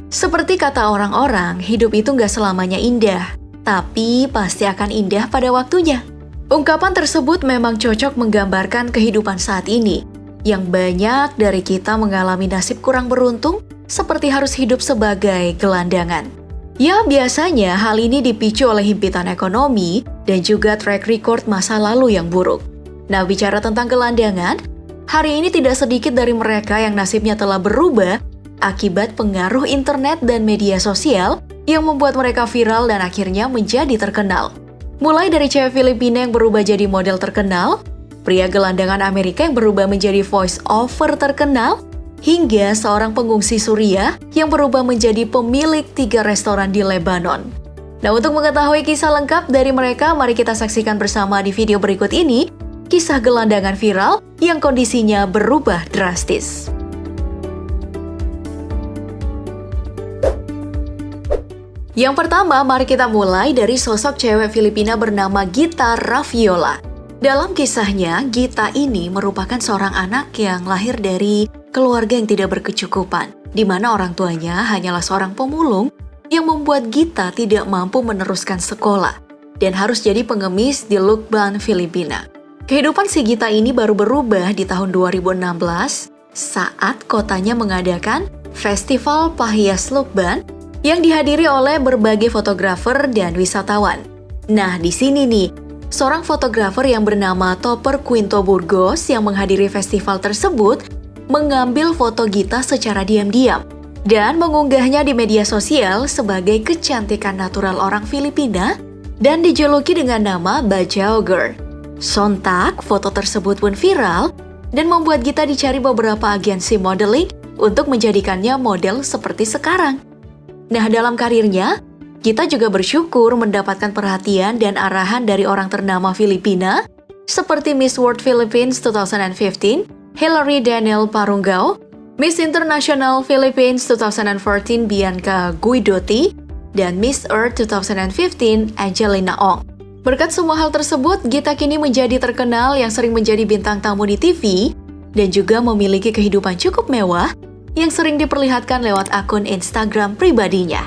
Seperti kata orang-orang, hidup itu nggak selamanya indah, tapi pasti akan indah pada waktunya. Ungkapan tersebut memang cocok menggambarkan kehidupan saat ini, yang banyak dari kita mengalami nasib kurang beruntung, seperti harus hidup sebagai gelandangan. Ya, biasanya hal ini dipicu oleh himpitan ekonomi dan juga track record masa lalu yang buruk. Nah, bicara tentang gelandangan, hari ini tidak sedikit dari mereka yang nasibnya telah berubah akibat pengaruh internet dan media sosial yang membuat mereka viral dan akhirnya menjadi terkenal. Mulai dari cewek Filipina yang berubah jadi model terkenal, pria gelandangan Amerika yang berubah menjadi voice over terkenal, hingga seorang pengungsi Suriah yang berubah menjadi pemilik 3 restoran di Lebanon. Nah, untuk mengetahui kisah lengkap dari mereka, mari kita saksikan bersama di video berikut ini, kisah gelandangan viral yang kondisinya berubah drastis. Yang pertama, mari kita mulai dari sosok cewek Filipina bernama Gita Raviola. Dalam kisahnya, Gita ini merupakan seorang anak yang lahir dari keluarga yang tidak berkecukupan, di mana orang tuanya hanyalah seorang pemulung yang membuat Gita tidak mampu meneruskan sekolah dan harus jadi pengemis di Lucban, Filipina. Kehidupan si Gita ini baru berubah di tahun 2016 saat kotanya mengadakan Festival Pahias Lucban yang dihadiri oleh berbagai fotografer dan wisatawan. Nah, di sini nih, seorang fotografer yang bernama Topper Quinto Burgos yang menghadiri festival tersebut mengambil foto Gita secara diam-diam dan mengunggahnya di media sosial sebagai kecantikan natural orang Filipina dan dijuluki dengan nama Bajau Girl. Sontak, foto tersebut pun viral dan membuat Gita dicari beberapa agensi modeling untuk menjadikannya model seperti sekarang. Nah, dalam karirnya, Gita juga bersyukur mendapatkan perhatian dan arahan dari orang ternama Filipina seperti Miss World Philippines 2015, Hillary Daniel Parungao, Miss International Philippines 2014 Bianca Guidotti, dan Miss Earth 2015 Angelina Ong. Berkat semua hal tersebut, Gita kini menjadi terkenal yang sering menjadi bintang tamu di TV dan juga memiliki kehidupan cukup mewah yang sering diperlihatkan lewat akun Instagram pribadinya.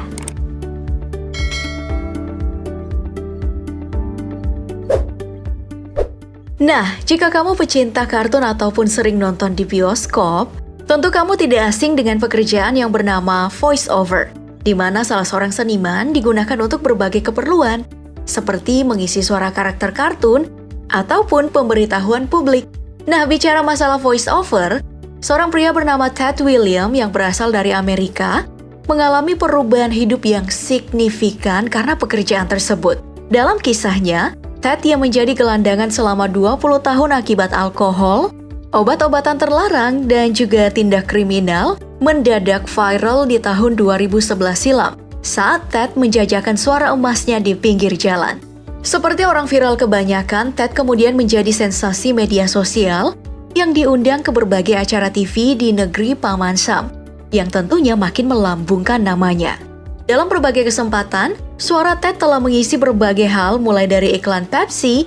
Nah, jika kamu pecinta kartun ataupun sering nonton di bioskop, tentu kamu tidak asing dengan pekerjaan yang bernama voice over, di mana salah seorang seniman digunakan untuk berbagai keperluan, seperti mengisi suara karakter kartun ataupun pemberitahuan publik. Nah, bicara masalah voice over, seorang pria bernama Ted William yang berasal dari Amerika mengalami perubahan hidup yang signifikan karena pekerjaan tersebut. Dalam kisahnya, Ted yang menjadi gelandangan selama 20 tahun akibat alkohol, obat-obatan terlarang, dan juga tindak kriminal mendadak viral di tahun 2011 silam saat Ted menjajakan suara emasnya di pinggir jalan. Seperti orang viral kebanyakan, Ted kemudian menjadi sensasi media sosial yang diundang ke berbagai acara TV di negeri Paman Sam, yang tentunya makin melambungkan namanya. Dalam berbagai kesempatan, suara Ted telah mengisi berbagai hal mulai dari iklan Pepsi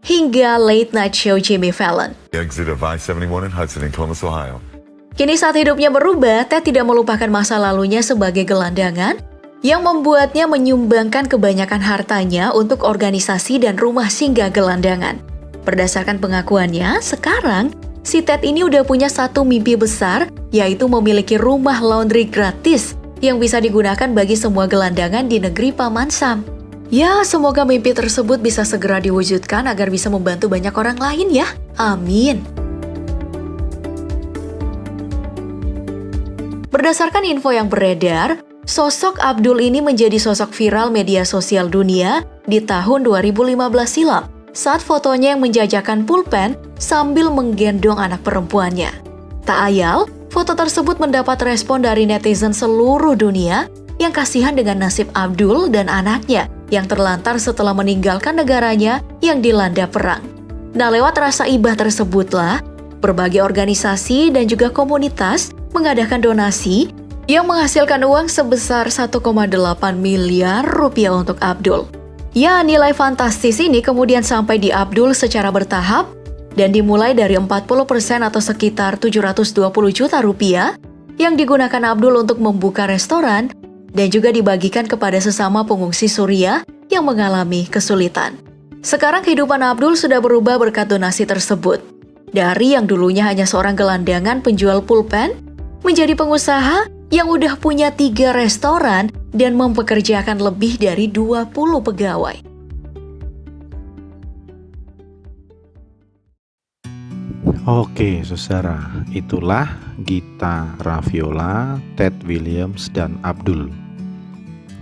hingga late night show Jimmy Fallon. Exit of I-71 in Hudson in Columbus, Ohio. Kini saat hidupnya berubah, Ted tidak melupakan masa lalunya sebagai gelandangan yang membuatnya menyumbangkan kebanyakan hartanya untuk organisasi dan rumah singgah gelandangan. Berdasarkan pengakuannya, sekarang si Ted ini udah punya satu mimpi besar, yaitu memiliki rumah laundry gratis yang bisa digunakan bagi semua gelandangan di negeri Paman Sam. Ya, semoga mimpi tersebut bisa segera diwujudkan agar bisa membantu banyak orang lain ya. Amin. Berdasarkan info yang beredar, sosok Abdul ini menjadi sosok viral media sosial dunia di tahun 2015 silam saat fotonya yang menjajakan pulpen sambil menggendong anak perempuannya. Tak ayal, foto tersebut mendapat respon dari netizen seluruh dunia yang kasihan dengan nasib Abdul dan anaknya yang terlantar setelah meninggalkan negaranya yang dilanda perang. Nah, lewat rasa ibah tersebutlah, berbagai organisasi dan juga komunitas mengadakan donasi yang menghasilkan uang sebesar 1,8 miliar rupiah untuk Abdul. Ya, nilai fantastis ini kemudian sampai di Abdul secara bertahap dan dimulai dari 40% atau sekitar 720 juta rupiah yang digunakan Abdul untuk membuka restoran dan juga dibagikan kepada sesama pengungsi Suriah yang mengalami kesulitan. Sekarang kehidupan Abdul sudah berubah berkat donasi tersebut. Dari yang dulunya hanya seorang gelandangan penjual pulpen, menjadi pengusaha yang udah punya 3 restoran dan mempekerjakan lebih dari 20 pegawai. Oke, saudara, itulah Gita Raviola, Ted Williams, dan Abdul.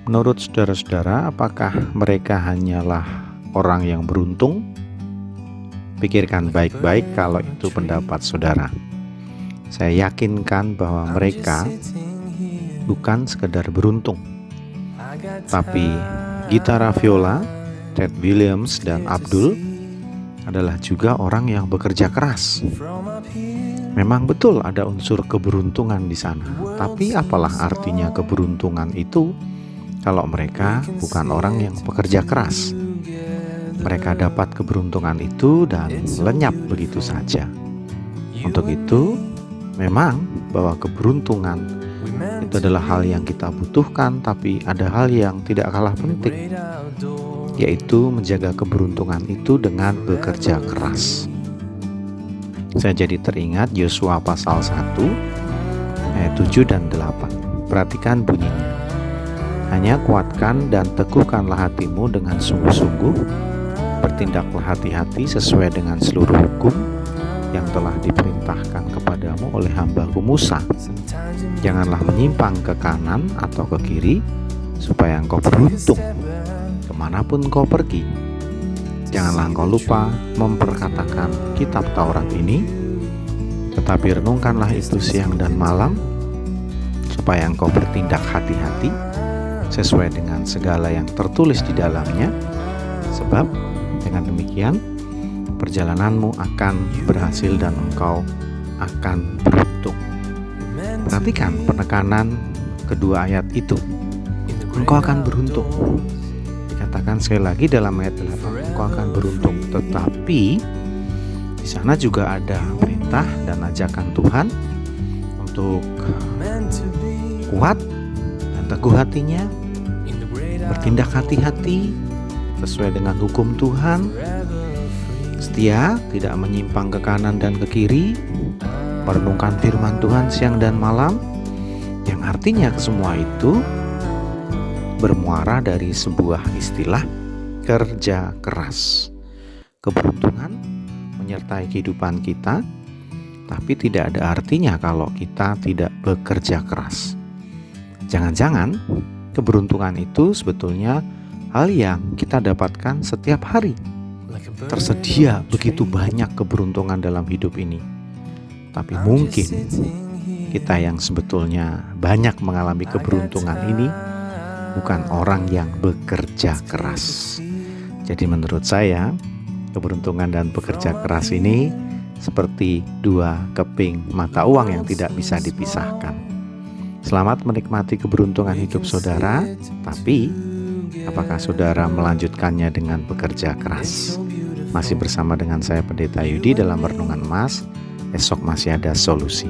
Menurut saudara-saudara, apakah mereka hanyalah orang yang beruntung? Pikirkan baik-baik kalau itu pendapat saudara. Saya yakinkan bahwa mereka bukan sekedar beruntung, tapi Gita Raviola, Ted Williams, dan Abdul adalah juga orang yang bekerja keras. Memang betul ada unsur keberuntungan di sana, tapi apalah artinya keberuntungan itu kalau mereka bukan orang yang bekerja keras? Mereka dapat keberuntungan itu dan lenyap begitu saja. Untuk itu, memang bahwa keberuntungan itu adalah hal yang kita butuhkan, tapi ada hal yang tidak kalah penting, yaitu menjaga keberuntungan itu dengan bekerja keras. Saya jadi teringat Yosua pasal 1 ayat 7 dan 8. Perhatikan bunyinya. Hanya kuatkan dan teguhkanlah hatimu dengan sungguh-sungguh, bertindaklah hati-hati sesuai dengan seluruh hukum yang telah diperintahkan kepadamu oleh hamba-Ku Musa. Janganlah menyimpang ke kanan atau ke kiri, supaya engkau beruntung kemanapun kau pergi. Janganlah engkau lupa memperkatakan kitab Taurat ini, tetapi renungkanlah itu siang dan malam, supaya engkau bertindak hati-hati sesuai dengan segala yang tertulis di dalamnya, sebab dengan demikian perjalananmu akan berhasil dan engkau akan beruntung. Perhatikan penekanan kedua ayat itu. Engkau akan beruntung. Dikatakan sekali lagi dalam ayat 8, engkau akan beruntung. Tetapi di sana juga ada perintah dan ajakan Tuhan untuk kuat dan teguh hatinya, bertindak hati-hati sesuai dengan hukum Tuhan, setia, tidak menyimpang ke kanan dan ke kiri, merenungkan firman Tuhan siang dan malam, yang artinya semua itu bermuara dari sebuah istilah kerja keras. Keberuntungan menyertai kehidupan kita, tapi tidak ada artinya kalau kita tidak bekerja keras. Jangan-jangan keberuntungan itu sebetulnya hal yang kita dapatkan setiap hari. Tersedia begitu banyak keberuntungan dalam hidup ini, tapi mungkin kita yang sebetulnya banyak mengalami keberuntungan ini bukan orang yang bekerja keras. Jadi menurut saya, keberuntungan dan bekerja keras ini seperti dua keping mata uang yang tidak bisa dipisahkan. Selamat menikmati keberuntungan hidup saudara, tapi apakah saudara melanjutkannya dengan bekerja keras? Masih bersama dengan saya Pendeta Yudi dalam Renungan Emas. Esok masih ada solusi.